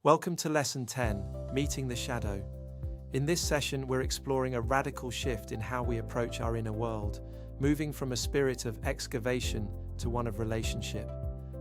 Welcome to Lesson 10, Meeting the Shadow. In this session, we're exploring a radical shift in how we approach our inner world, moving from a spirit of excavation to one of relationship.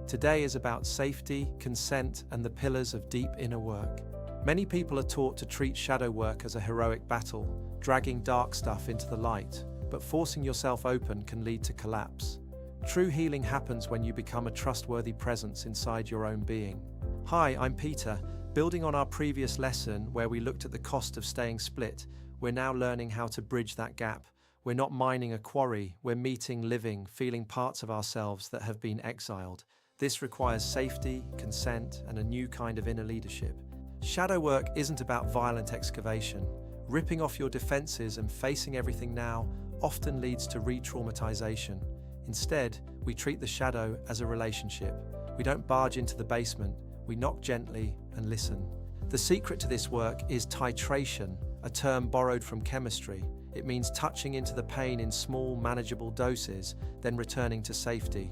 Today is about safety, consent, and the pillars of deep inner work. Many people are taught to treat shadow work as a heroic battle, dragging dark stuff into the light, but forcing yourself open can lead to collapse. True healing happens when you become a trustworthy presence inside your own being. Hi, I'm Peter. Building on our previous lesson where we looked at the cost of staying split, we're now learning how to bridge that gap. We're not mining a quarry, we're meeting, living, feeling parts of ourselves that have been exiled. This requires safety, consent, and a new kind of inner leadership. Shadow work isn't about violent excavation. Ripping off your defenses and facing everything now often leads to re-traumatization. Instead, we treat the shadow as a relationship. We don't barge into the basement, we knock gently and listen. The secret to this work is titration, a term borrowed from chemistry. It means touching into the pain in small, manageable doses, then returning to safety.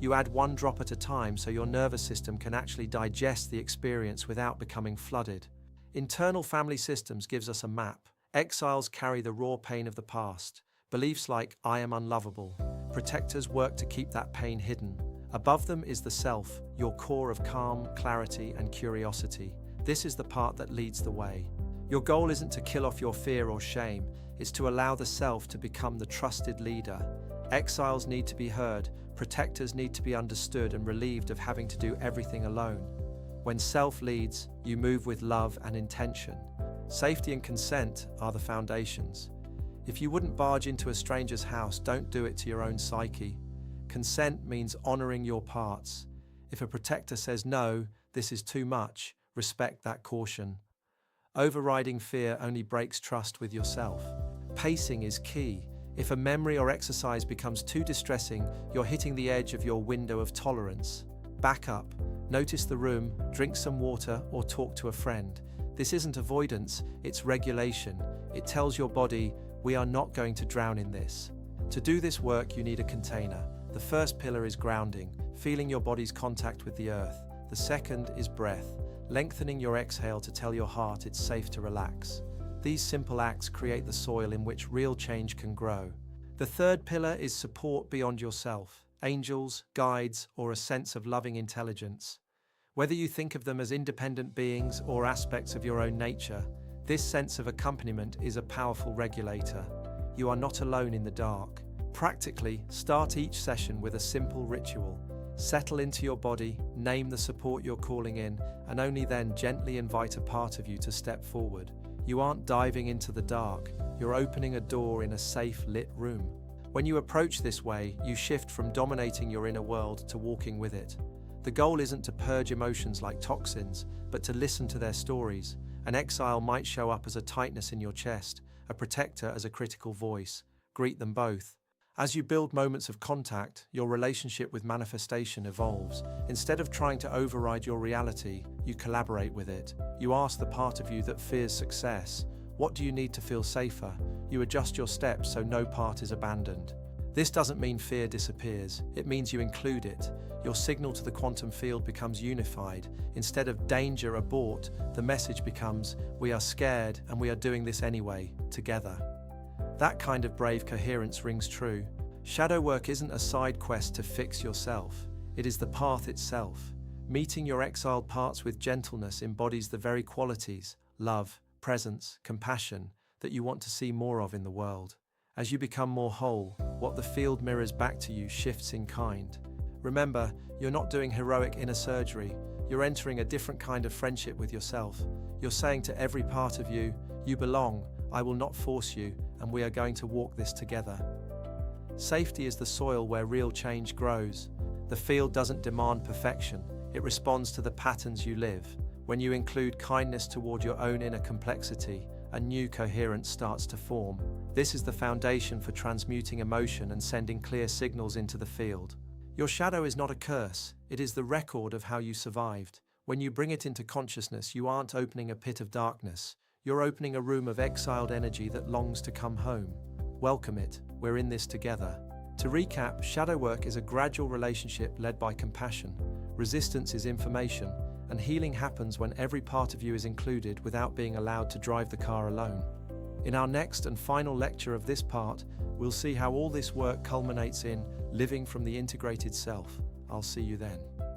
You add one drop at a time so your nervous system can actually digest the experience without becoming flooded. Internal family systems gives us a map. Exiles carry the raw pain of the past. Beliefs like, I am unlovable. Protectors work to keep that pain hidden. Above them is the self, your core of calm, clarity, and curiosity. This is the part that leads the way. Your goal isn't to kill off your fear or shame, it's to allow the self to become the trusted leader. Exiles need to be heard, protectors need to be understood and relieved of having to do everything alone. When self leads, you move with love and intention. Safety and consent are the foundations. If you wouldn't barge into a stranger's house, don't do it to your own psyche. Consent means honoring your parts. If a protector says no, this is too much, respect that caution. Overriding fear only breaks trust with yourself. Pacing is key. If a memory or exercise becomes too distressing, you're hitting the edge of your window of tolerance. Back up, notice the room, drink some water, or talk to a friend. This isn't avoidance, it's regulation. It tells your body, we are not going to drown in this. To do this work, you need a container. The first pillar is grounding, feeling your body's contact with the earth. The second is breath, lengthening your exhale to tell your heart it's safe to relax. These simple acts create the soil in which real change can grow. The third pillar is support beyond yourself, angels, guides, or a sense of loving intelligence. Whether you think of them as independent beings or aspects of your own nature, this sense of accompaniment is a powerful regulator. You are not alone in the dark. Practically, start each session with a simple ritual. Settle into your body, name the support you're calling in, and only then gently invite a part of you to step forward. You aren't diving into the dark, you're opening a door in a safe, lit room. When you approach this way, you shift from dominating your inner world to walking with it. The goal isn't to purge emotions like toxins, but to listen to their stories. An exile might show up as a tightness in your chest, a protector as a critical voice. Greet them both. As you build moments of contact, your relationship with manifestation evolves. Instead of trying to override your reality, you collaborate with it. You ask the part of you that fears success, what do you need to feel safer? You adjust your steps so no part is abandoned. This doesn't mean fear disappears, it means you include it. Your signal to the quantum field becomes unified. Instead of danger, abort, the message becomes, we are scared and we are doing this anyway, together. That kind of brave coherence rings true. Shadow work isn't a side quest to fix yourself. It is the path itself. Meeting your exiled parts with gentleness embodies the very qualities, love, presence, compassion, that you want to see more of in the world. As you become more whole, what the field mirrors back to you shifts in kind. Remember, you're not doing heroic inner surgery. You're entering a different kind of friendship with yourself. You're saying to every part of you, you belong, I will not force you, and we are going to walk this together. Safety is the soil where real change grows. The field doesn't demand perfection, it responds to the patterns you live. When you include kindness toward your own inner complexity, a new coherence starts to form. This is the foundation for transmuting emotion and sending clear signals into the field. Your shadow is not a curse, it is the record of how you survived. When you bring it into consciousness, you aren't opening a pit of darkness. You're opening a room of exiled energy that longs to come home. Welcome it, we're in this together. To recap, shadow work is a gradual relationship led by compassion. Resistance is information, and healing happens when every part of you is included without being allowed to drive the car alone. In our next and final lecture of this part, we'll see how all this work culminates in living from the integrated self. I'll see you then.